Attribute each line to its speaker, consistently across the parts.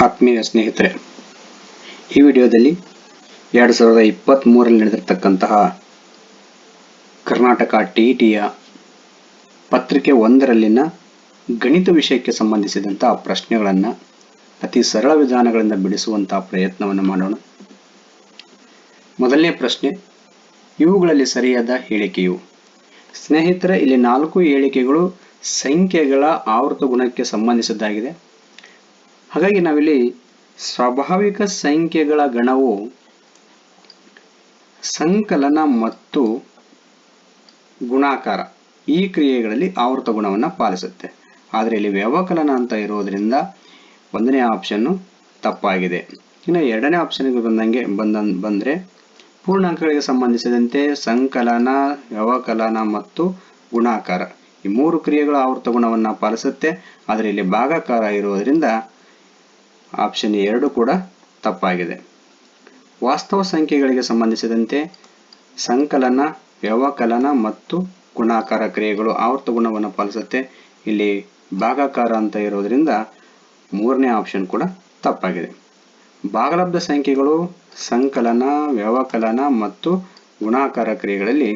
Speaker 1: ಆತ್ಮೀಯ ಸ್ನೇಹಿತರೆ, ಈ ವಿಡಿಯೋದಲ್ಲಿ 2023ರಲ್ಲಿ ನಡೆದಿರತಕ್ಕಂತಹ ಕರ್ನಾಟಕ ಟಿಇಟಿಯ ಪತ್ರಿಕೆ 1ರಲ್ಲಿನ ಗಣಿತ ವಿಷಯಕ್ಕೆ ಸಂಬಂಧಿಸಿದಂತಹ ಪ್ರಶ್ನೆಗಳನ್ನು ಅತಿ ಸರಳ ವಿಧಾನಗಳಿಂದ ಬಿಡಿಸುವಂತಹ ಪ್ರಯತ್ನವನ್ನು ಮಾಡೋಣ. ಮೊದಲನೇ ಪ್ರಶ್ನೆ, ಇವುಗಳಲ್ಲಿ ಸರಿಯಾದ ಹೇಳಿಕೆಯು? ಸ್ನೇಹಿತರೆ, ಇಲ್ಲಿ 4 ಹೇಳಿಕೆಗಳು ಸಂಖ್ಯೆಗಳ ಆವರ್ತ ಗುಣಕ್ಕೆ ಸಂಬಂಧಿಸಿದ್ದಾಗಿದೆ. ಹಾಗಾಗಿ ನಾವಿಲ್ಲಿ ಸ್ವಾಭಾವಿಕ ಸಂಖ್ಯೆಗಳ ಗಣವು ಸಂಕಲನ ಮತ್ತು ಗುಣಾಕಾರ ಈ ಕ್ರಿಯೆಗಳಲ್ಲಿ ಆವರ್ತ ಗುಣವನ್ನು ಪಾಲಿಸುತ್ತೆ. ಆದರೆ ಇಲ್ಲಿ ವ್ಯವಕಲನ ಅಂತ ಇರೋದ್ರಿಂದ 1ನೇ ಆಪ್ಷನ್ ತಪ್ಪಾಗಿದೆ. ಇನ್ನು 2ನೇ ಆಪ್ಷನ್ಗೆ ಬಂದರೆ ಪೂರ್ಣಾಂಕಗಳಿಗೆ ಸಂಬಂಧಿಸಿದಂತೆ ಸಂಕಲನ, ವ್ಯವಕಲನ ಮತ್ತು ಗುಣಾಕಾರ ಈ 3 ಕ್ರಿಯೆಗಳ ಆವರ್ತ ಗುಣವನ್ನು ಪಾಲಿಸುತ್ತೆ. ಆದರೆ ಇಲ್ಲಿ ಭಾಗಾಕಾರ ಇರೋದ್ರಿಂದ ಆಪ್ಷನ್ 2 ಕೂಡ ತಪ್ಪಾಗಿದೆ. ವಾಸ್ತವ ಸಂಖ್ಯೆಗಳಿಗೆ ಸಂಬಂಧಿಸಿದಂತೆ ಸಂಕಲನ, ವ್ಯವಕಲನ ಮತ್ತು ಗುಣಾಕಾರ ಕ್ರಿಯೆಗಳು ಆವರ್ತ ಗುಣವನ್ನು ಪಾಲಿಸುತ್ತೆ. ಇಲ್ಲಿ ಭಾಗಾಕಾರ ಅಂತ ಇರೋದ್ರಿಂದ 3ನೇ ಆಪ್ಷನ್ ಕೂಡ ತಪ್ಪಾಗಿದೆ. ಭಾಗಲಬ್ಧ ಸಂಖ್ಯೆಗಳು ಸಂಕಲನ, ವ್ಯವಕಲನ ಮತ್ತು ಗುಣಾಕಾರ ಕ್ರಿಯೆಗಳಲ್ಲಿ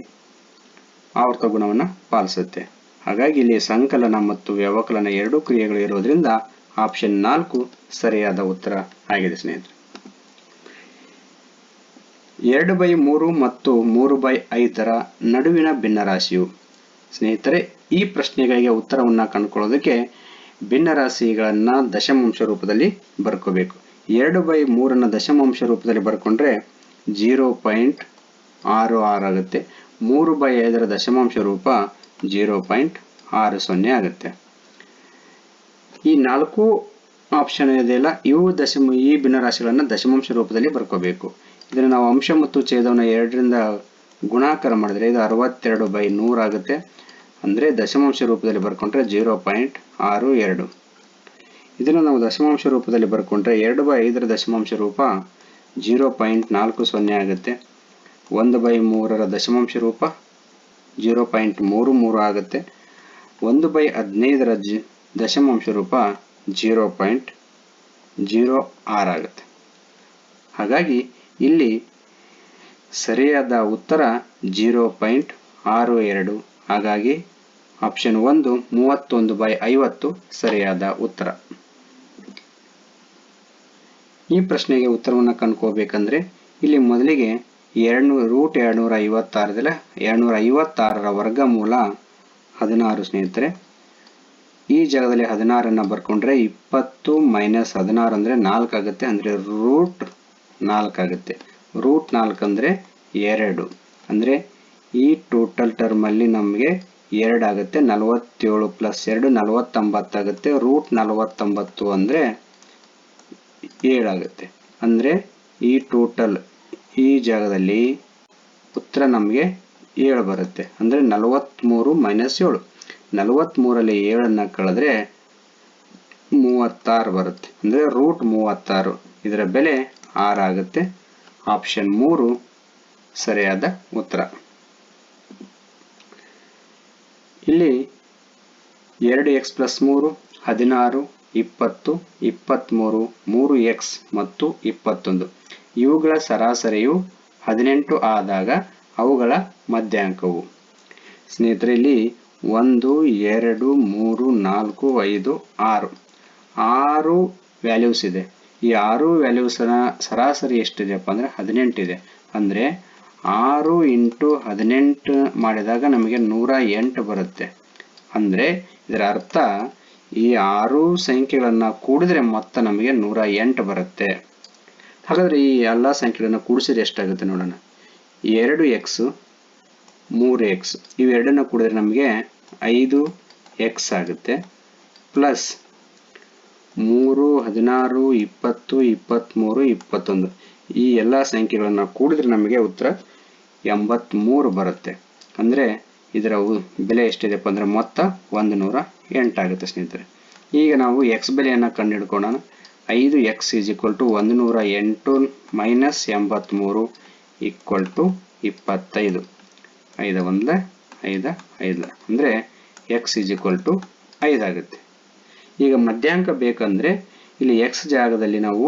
Speaker 1: ಆವರ್ತ ಗುಣವನ್ನು ಪಾಲಿಸುತ್ತೆ. ಹಾಗಾಗಿ ಇಲ್ಲಿ ಸಂಕಲನ ಮತ್ತು ವ್ಯವಕಲನ 2 ಕ್ರಿಯೆಗಳು ಇರೋದ್ರಿಂದ ಆಪ್ಷನ್ 4 ಸರಿಯಾದ ಉತ್ತರ ಆಗಿದೆ ಸ್ನೇಹಿತರೆ. 2/3 ಮತ್ತು 3/5ರ ನಡುವಿನ ಭಿನ್ನರಾಶಿಯು? ಸ್ನೇಹಿತರೆ, ಈ ಪ್ರಶ್ನೆಗಳಿಗೆ ಉತ್ತರವನ್ನು ಕಂಡುಕೊಳ್ಳೋದಕ್ಕೆ ಭಿನ್ನರಾಶಿಗಳನ್ನು ದಶಮಾಂಶ ರೂಪದಲ್ಲಿ ಬರ್ಕೋಬೇಕು. 2/3 ದಶಮಾಂಶ ರೂಪದಲ್ಲಿ ಬರ್ಕೊಂಡ್ರೆ 0.66 ಆಗುತ್ತೆ. 3/5 ದಶಮಾಂಶ ರೂಪ 0.60 ಆಗುತ್ತೆ. ಈ 4 ಆಪ್ಷನ್ ಇದೆಯಲ್ಲ, ಈ ಭಿನ್ನರಾಶಿಗಳನ್ನು ದಶಮಾಂಶ ರೂಪದಲ್ಲಿ ಬರ್ಕೋಬೇಕು. ಇದನ್ನು ನಾವು ಅಂಶ ಮತ್ತು ಛೇದವನ್ನು 2ರಿಂದ ಗುಣಾಕಾರ ಮಾಡಿದ್ರೆ ಇದು 62/100 ಆಗುತ್ತೆ. ಅಂದರೆ ದಶಮಾಂಶ ರೂಪದಲ್ಲಿ ಬರ್ಕೊಂಡ್ರೆ 0.62. ಇದನ್ನು ನಾವು ದಶಮಾಂಶ ರೂಪದಲ್ಲಿ ಬರ್ಕೊಂಡ್ರೆ 2/5 ದಶಮಾಂಶ ರೂಪ 0.40 ಆಗುತ್ತೆ. 1/3 ದಶಮಾಂಶ ರೂಪ 0.33 ಆಗುತ್ತೆ. 1/15 ದಶಮಾಂಶ ರೂಪ 0.06 ಆಗುತ್ತೆ. ಹಾಗಾಗಿ ಇಲ್ಲಿ ಸರಿಯಾದ ಉತ್ತರ 0.62. ಹಾಗಾಗಿ ಆಪ್ಷನ್ 1 31/50 ಸರಿಯಾದ ಉತ್ತರ. ಈ ಪ್ರಶ್ನೆಗೆ ಉತ್ತರವನ್ನು ಕಂಡುಕೋಬೇಕಂದ್ರೆ ಇಲ್ಲಿ ಮೊದಲಿಗೆ √256 256ರ ವರ್ಗಮೂಲ 16 ಸ್ನೇಹಿತರೆ. ಈ ಜಾಗದಲ್ಲಿ 16 ಬರ್ಕೊಂಡ್ರೆ 20 - 16 ಅಂದರೆ 4 ಆಗುತ್ತೆ. ಅಂದರೆ √4 ಆಗುತ್ತೆ. √4 ಅಂದರೆ 2. ಅಂದರೆ ಈ ಟೋಟಲ್ ಟರ್ಮ್ ಅಲ್ಲಿ ನಮಗೆ 2 ಆಗುತ್ತೆ. 47 + 2 49 ಆಗುತ್ತೆ. √49 ಅಂದರೆ 7 ಆಗುತ್ತೆ. ಅಂದರೆ ಈ ಟೋಟಲ್ ಈ ಜಾಗದಲ್ಲಿ ಉತ್ತರ ನಮಗೆ 7 ಬರುತ್ತೆ. ಅಂದರೆ 43 - 7. 43ರಲ್ಲಿ 7 ಕಳೆದ್ರೆ 36 ಬರುತ್ತೆ. ಅಂದರೆ √36. ಇದರ ಬೆಲೆ 6 ಆಗುತ್ತೆ. ಆಪ್ಷನ್ 3 ಸರಿಯಾದ ಉತ್ತರ. ಇಲ್ಲಿ 2x + 3 16, 20, 23, 3x ಮತ್ತು 21 ಇವುಗಳ ಸರಾಸರಿಯು 18 ಆದಾಗ ಅವುಗಳ ಮಧ್ಯಾಂಕವು? ಸ್ನೇಹಿತರೆ, ಇಲ್ಲಿ 1 2 3 4 5 6 ವ್ಯಾಲ್ಯೂಸ್ ಇದೆ. ಈ 6 ವ್ಯಾಲ್ಯೂಸ್ನ ಸರಾಸರಿ ಎಷ್ಟಿದೆಯಪ್ಪ ಅಂದರೆ 18 ಇದೆ. ಅಂದರೆ 6 × 18 ಮಾಡಿದಾಗ ನಮಗೆ 108 ಬರುತ್ತೆ. ಅಂದರೆ ಇದರ ಅರ್ಥ ಈ 6 ಸಂಖ್ಯೆಗಳನ್ನು ಕೂಡಿದ್ರೆ ಮೊತ್ತ ನಮಗೆ 108 ಬರುತ್ತೆ. ಹಾಗಾದರೆ ಈ ಎಲ್ಲ ಸಂಖ್ಯೆಗಳನ್ನು ಕೂಡಿಸಿದ್ರೆ ಎಷ್ಟಾಗುತ್ತೆ ನೋಡೋಣ. 2x 3x ಇವೆರಡನ್ನು ಕೂಡಿದ್ರೆ ನಮಗೆ 5x ಆಗುತ್ತೆ. ಪ್ಲಸ್ 3 16 20 23 21 ಈ ಎಲ್ಲ ಸಂಖ್ಯೆಗಳನ್ನು ಕೂಡಿದ್ರೆ ನಮಗೆ ಉತ್ತರ 83 ಬರುತ್ತೆ. ಅಂದರೆ ಇದರ ಬೆಲೆ ಎಷ್ಟಿದೆಪ್ಪ ಅಂದರೆ ಮೊತ್ತ 108 ಆಗುತ್ತೆ ಸ್ನೇಹಿತರೆ. ಈಗ ನಾವು x ಬೆಲೆಯನ್ನು ಕಂಡುಹಿಡ್ಕೊಳ್ಳೋಣ. 5x = 108 - 83 = 25. 5 1 5 5 ಅಂದರೆ x = 5 ಆಗುತ್ತೆ. ಈಗ ಮಧ್ಯಾಂಕ ಬೇಕಂದ್ರೆ ಇಲ್ಲಿ ಎಕ್ಸ್ ಜಾಗದಲ್ಲಿ ನಾವು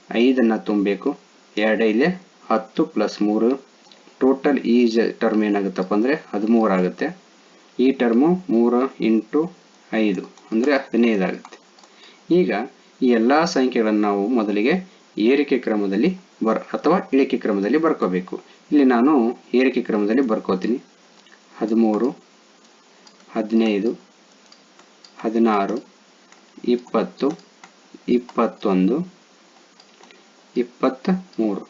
Speaker 1: 5 ತುಂಬಬೇಕು. 2 ಇಲ್ಲಿ 10 ಪ್ಲಸ್ 3 ಟೋಟಲ್ ಈ ಟರ್ಮ್ ಏನಾಗುತ್ತಪ್ಪ ಅಂದರೆ 13 ಆಗುತ್ತೆ. ಈ ಟರ್ಮು 3 ಇಂಟು 5 ಅಂದರೆ 15 ಆಗುತ್ತೆ. ಈಗ ಈ ಎಲ್ಲ ಸಂಖ್ಯೆಗಳನ್ನು ನಾವು ಮೊದಲಿಗೆ ಏರಿಕೆ ಕ್ರಮದಲ್ಲಿ ಅಥವಾ ಇಳಿಕೆ ಕ್ರಮದಲ್ಲಿ ಬರ್ಕೋಬೇಕು. ಇಲ್ಲಿ ನಾನು ಏರಿಕೆ ಕ್ರಮದಲ್ಲಿ ಬರ್ಕೋತೀನಿ. 13, 15, 16, 20, 21, 23.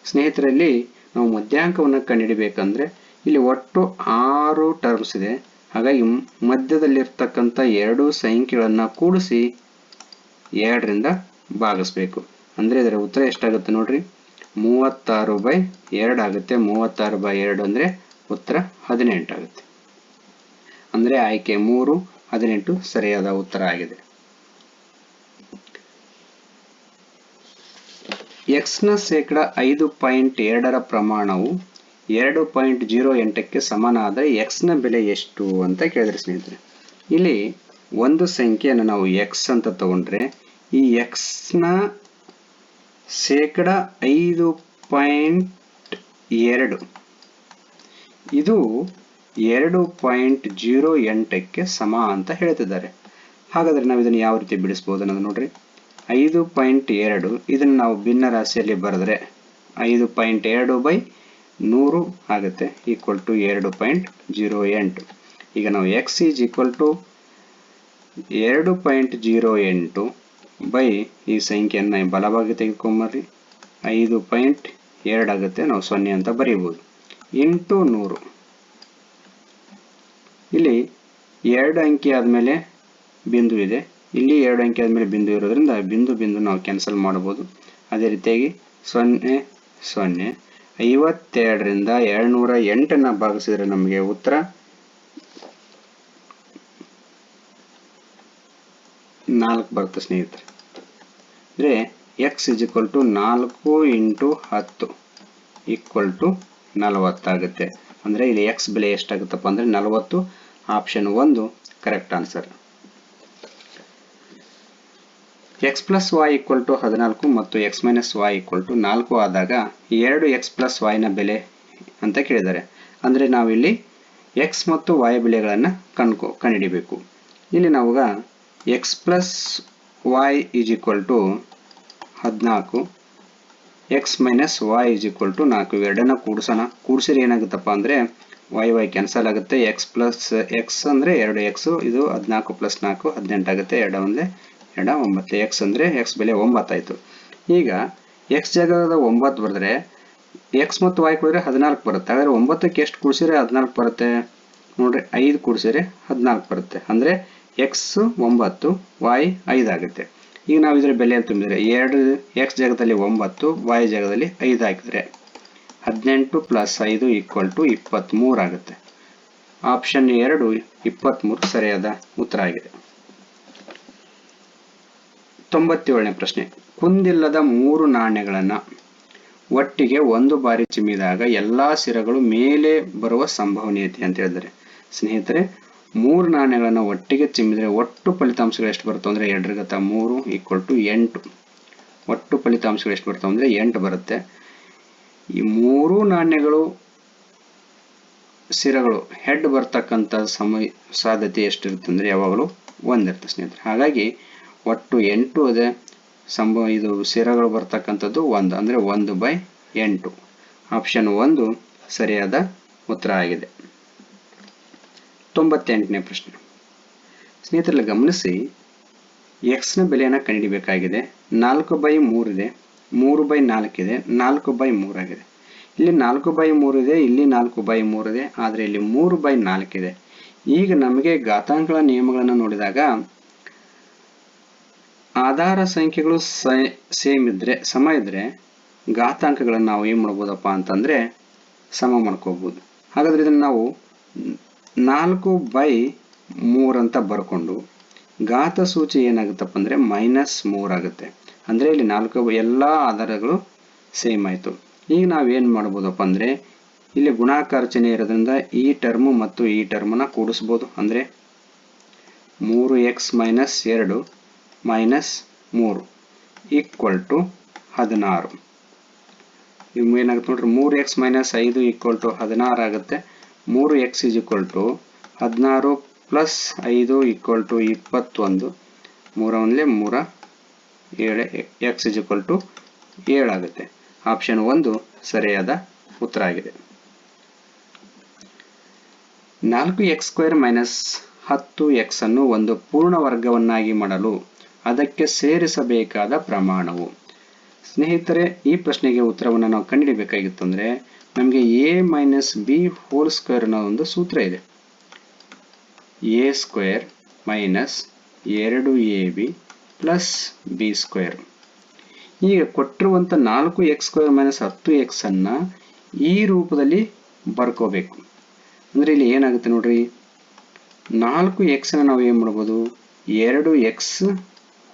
Speaker 1: ಸ್ನೇಹಿತರಲ್ಲಿ ನಾವು ಮಧ್ಯಾಂಕವನ್ನು ಕಂಡುಹಿಡಬೇಕಂದ್ರೆ ಇಲ್ಲಿ ಒಟ್ಟು 6 ಟರ್ಮ್ಸ್ ಇದೆ. ಹಾಗಾಗಿ ಮಧ್ಯದಲ್ಲಿರ್ತಕ್ಕಂಥ 2 ಸಂಖ್ಯೆಗಳನ್ನು ಕೂಡಿಸಿ 2ರಿಂದ ಭಾಗಿಸ್ಬೇಕು. ಅಂದರೆ ಇದರ ಉತ್ತರ ಎಷ್ಟಾಗುತ್ತೆ ನೋಡ್ರಿ, 36/2 ಆಗುತ್ತೆ. 36/2 ಅಂದರೆ ಉತ್ತರ 18 ಆಗುತ್ತೆ. ಅಂದರೆ ಆಯ್ಕೆ 3 18 ಸರಿಯಾದ ಉತ್ತರ ಆಗಿದೆ. ಎಕ್ಸ್ನ ಶೇಕಡ 5.2ರ ಪ್ರಮಾಣವು 2.08ಕ್ಕೆ ಸಮನಾದರೆ ಎಕ್ಸ್ನ ಬೆಲೆ ಎಷ್ಟು ಅಂತ ಕೇಳಿದ್ರೆ ಸ್ನೇಹಿತರೆ, ಇಲ್ಲಿ ಒಂದು ಸಂಖ್ಯೆಯನ್ನು ನಾವು ಎಕ್ಸ್ ಅಂತ ತಗೊಂಡ್ರೆ ಈ ಎಕ್ಸ್ನ ಶೇಕಡ 5.2 ಇದು 2.08ಕ್ಕೆ ಸಮ ಅಂತ ಹೇಳ್ತಿದ್ದಾರೆ. ಹಾಗಾದ್ರೆ ನಾವು ಇದನ್ನು ಯಾವ ರೀತಿ ಬಿಡಿಸ್ಬೋದು ಅನ್ನೋದು ನೋಡ್ರಿ. 5.2 ಇದನ್ನು ನಾವು ಭಿನ್ನ ರಾಶಿಯಲ್ಲಿ ಬರೆದ್ರೆ 5.2/100 ಆಗುತ್ತೆ, ಈಕ್ವಲ್ ಟು 2.08. ಈಗ ನಾವು x is equal to 2.08 by ಈ ಸಂಖ್ಯೆಯನ್ನು ಬಲಭಾಗ ತೆಗೆದುಕೊಂಬರ್ರಿ, 5.2 ಆಗುತ್ತೆ. ನಾವು 0 ಅಂತ ಬರೀಬಹುದು. ಇಂಟು 100. ಇಲ್ಲಿ 2 ಅಂಕಿ ಆದಮೇಲೆ ಬಿಂದು ಇದೆ, ಇಲ್ಲಿ 2 ಅಂಕಿ ಆದಮೇಲೆ ಬಿಂದು ಇರೋದ್ರಿಂದ ಬಿಂದು ನಾವು ಕ್ಯಾನ್ಸಲ್ ಮಾಡಬಹುದು. ಅದೇ ರೀತಿಯಾಗಿ 0 0 52ರಿಂದ 208 ಭಾಗಿಸಿದ್ರೆ ನಮಗೆ ಉತ್ತರ 4 ಬರುತ್ತೆ ಸ್ನೇಹಿತರೆ. ಅಂದರೆ X is equal to 4 into 10 equal to 40 ಆಗುತ್ತೆ. ಅಂದರೆ ಇಲ್ಲಿ ಎಕ್ಸ್ ಬೆಲೆ ಎಷ್ಟಾಗುತ್ತಪ್ಪ ಅಂದರೆ 40. Option 1 correct answer. X plus Y equal to 14 ಮತ್ತು X minus Y equal to 4 ಆದಾಗ 2 ಎಕ್ಸ್ ಪ್ಲಸ್ ವೈನ ಬೆಲೆ ಅಂತ ಕೇಳಿದ್ದಾರೆ. ಅಂದರೆ ನಾವಿಲ್ಲಿ ಎಕ್ಸ್ ಮತ್ತು ವೈ ಬೆಲೆಗಳನ್ನು ಕಂಡುಹಿಡಿಬೇಕು. ಇಲ್ಲಿ ನಾವಾಗ x plus y is equal to 14, x minus y is equal to 4. ಎರಡನ್ನ ಕೂಡಿಸಿದ್ರೆ ಏನಾಗುತ್ತಪ್ಪ ಅಂದರೆ ವೈ ಕ್ಯಾನ್ಸಲ್ ಆಗುತ್ತೆ. ಎಕ್ಸ್ ಪ್ಲಸ್ ಎಕ್ಸ್ ಅಂದರೆ 2x, ಇದು 14 ಪ್ಲಸ್ 4 18 ಆಗುತ್ತೆ. 2 ಒಂದೇ 2 9. ಎಕ್ಸ್ ಅಂದರೆ ಎಕ್ಸ್ ಬೆಲೆ 9 ಆಯಿತು. ಈಗ ಎಕ್ಸ್ ಜಾಗದ 9 ಬರೆದ್ರೆ ಎಕ್ಸ್ ಮತ್ತು ವೈ ಕೂಡಿದ್ರೆ 14 ಬರುತ್ತೆ. ಹಾಗಾದರೆ 9ಕ್ಕೆ ಎಷ್ಟು ಕೂಡಿಸಿದ್ರೆ 14 ಬರುತ್ತೆ ನೋಡ್ರಿ, 5 ಕೂಡಿಸಿದ್ರೆ 14 ಬರುತ್ತೆ. ಅಂದರೆ ಎಕ್ಸ್ 9 ವೈ 5 ಆಗುತ್ತೆ. ಈಗ ನಾವು ಇದರ ಬೆಲೆ ತುಂಬಿದರೆ 2 ಎಕ್ಸ್ ಜಾಗದಲ್ಲಿ 9 ವೈ ಜಾಗದಲ್ಲಿ 5 ಹಾಕಿದರೆ 18 ಪ್ಲಸ್ 5 ಈಕ್ವಲ್ ಟು 23 ಆಗುತ್ತೆ. ಆಪ್ಷನ್ 2 23 ಸರಿಯಾದ ಉತ್ತರ ಆಗಿದೆ. 97ನೇ ಪ್ರಶ್ನೆ. ಕುಂದಿಲ್ಲದ 3 ನಾಣ್ಯಗಳನ್ನು ಒಟ್ಟಿಗೆ ಒಂದು ಬಾರಿ ಚಿಮ್ಮಿದಾಗ ಎಲ್ಲಾ ಸಿರಗಳು ಮೇಲೆ ಬರುವ ಸಂಭವನೀಯತೆ ಅಂತ ಹೇಳಿದರೆ ಸ್ನೇಹಿತರೆ, 3 ನಾಣ್ಯಗಳನ್ನು ಒಟ್ಟಿಗೆ ಚಿಮ್ಮಿದರೆ ಒಟ್ಟು ಫಲಿತಾಂಶಗಳು ಎಷ್ಟು ಬರುತ್ತೆ ಅಂದರೆ 2/3 ಈಕ್ವಲ್ ಟು 8. ಒಟ್ಟು ಫಲಿತಾಂಶಗಳು ಎಷ್ಟು ಬರ್ತವೆ ಅಂದರೆ 8 ಬರುತ್ತೆ. ಈ 3 ನಾಣ್ಯಗಳು ಸಿರಗಳು ಹೆಡ್ ಬರ್ತಕ್ಕಂಥ ಸಾಧ್ಯತೆ ಎಷ್ಟಿರುತ್ತೆ ಅಂದರೆ ಯಾವಾಗಲೂ 1 ಇರುತ್ತೆ ಸ್ನೇಹಿತರೆ. ಹಾಗಾಗಿ ಒಟ್ಟು 8 ಇದೆ ಇದು ಸಿರಗಳು ಬರ್ತಕ್ಕಂಥದ್ದು 1, ಅಂದರೆ 1/8. ಆಪ್ಷನ್ 1 ಸರಿಯಾದ ಉತ್ತರ ಆಗಿದೆ. 98ನೇ ಪ್ರಶ್ನೆ. ಸ್ನೇಹಿತರಲ್ಲಿ ಗಮನಿಸಿ, ಎಕ್ಸ್ನ ಬೆಲೆಯನ್ನು ಕಂಡುಹಿಡಿಯಬೇಕಾಗಿದೆ. 4/3 ಇದೆ, 3/4 ಇದೆ, 4/3 ಆಗಿದೆ. ಇಲ್ಲಿ 4/3 ಇದೆ, ಇಲ್ಲಿ 4/3 ಇದೆ, ಆದರೆ ಇಲ್ಲಿ 3/4 ಇದೆ. ಈಗ ನಮಗೆ ಘಾತಾಂಕಗಳ ನಿಯಮಗಳನ್ನು ನೋಡಿದಾಗ ಆಧಾರ ಸಂಖ್ಯೆಗಳು ಸಮ ಇದ್ರೆ ಘಾತಾಂಕಗಳನ್ನು ನಾವು ಏನು ಮಾಡ್ಬೋದಪ್ಪ ಅಂತಂದರೆ ಸಮ ಮಾಡ್ಕೋಬಹುದು. ಹಾಗಾದರೆ ಇದನ್ನು ನಾವು 4/3 ಅಂತ ಬರ್ಕೊಂಡು ಘಾತ ಸೂಚಿ ಏನಾಗುತ್ತಪ್ಪ ಅಂದರೆ -3 ಆಗುತ್ತೆ. ಅಂದರೆ ಇಲ್ಲಿ 4 ಎಲ್ಲ ಆಧಾರಗಳು ಸೇಮ್ ಆಯಿತು. ಈಗ ನಾವೇನು ಮಾಡ್ಬೋದಪ್ಪ ಅಂದರೆ ಇಲ್ಲಿ ಗುಣಾಕಾರ ಚಿಹ್ನೆ ಇರೋದ್ರಿಂದ ಈ ಟರ್ಮು ಮತ್ತು ಈ ಟರ್ಮನ್ನು ಕೂಡಿಸ್ಬೋದು. ಅಂದರೆ 3x - 2 - 3 ಈಕ್ವಲ್ ಟು 16. ಇವು ಏನಾಗುತ್ತೆ ನೋಡ್ರಿ, 3x ಮೈನಸ್ 5 ಈಕ್ವಲ್ ಟು 16 ಆಗುತ್ತೆ. 3x is equal to 16 plus 5 equal to 21. 3 ಒಂದಲೇ 3 7, x ಇಸ್ ಈಕ್ವಲ್ ಟು 7 ಆಗುತ್ತೆ. ಆಪ್ಷನ್ 1 ಸರಿಯಾದ ಉತ್ತರ ಆಗಿದೆ. 4x² ಮೈನಸ್ 10x ಅನ್ನು ಒಂದು ಪೂರ್ಣ ವರ್ಗವನ್ನಾಗಿ ಮಾಡಲು ಅದಕ್ಕೆ ಸೇರಿಸಬೇಕಾದ ಪ್ರಮಾಣವು. ಸ್ನೇಹಿತರೆ, ಈ ಪ್ರಶ್ನೆಗೆ ಉತ್ತರವನ್ನು ನಾವು ಕಂಡುಹಿಡಿಯಬೇಕಾಗಿತ್ತು ಅಂದರೆ ನಮಗೆ a minus B whole square ಅನ್ನೋ ಒಂದು ಸೂತ್ರ ಇದೆ. a² minus 2ab plus b². ಈಗ ಕೊಟ್ಟಿರುವಂಥ 4x² ಮೈನಸ್ 10x ಅನ್ನ ಈ ರೂಪದಲ್ಲಿ ಬರ್ಕೋಬೇಕು. ಅಂದರೆ ಇಲ್ಲಿ ಏನಾಗುತ್ತೆ ನೋಡ್ರಿ, 4x ಅನ್ನ ನಾವು ಏನು ಮಾಡ್ಬೋದು, 2x